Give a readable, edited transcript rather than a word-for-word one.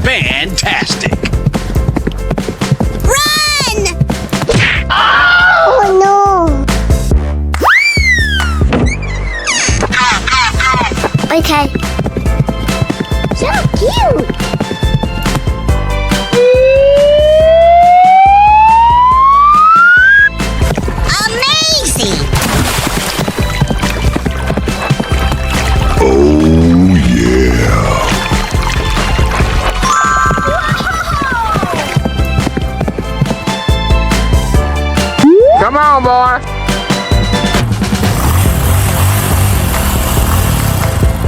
Fantastic! Run! Oh no! Okay. So cute! Amazing! Oh, yeah. Come on, boy.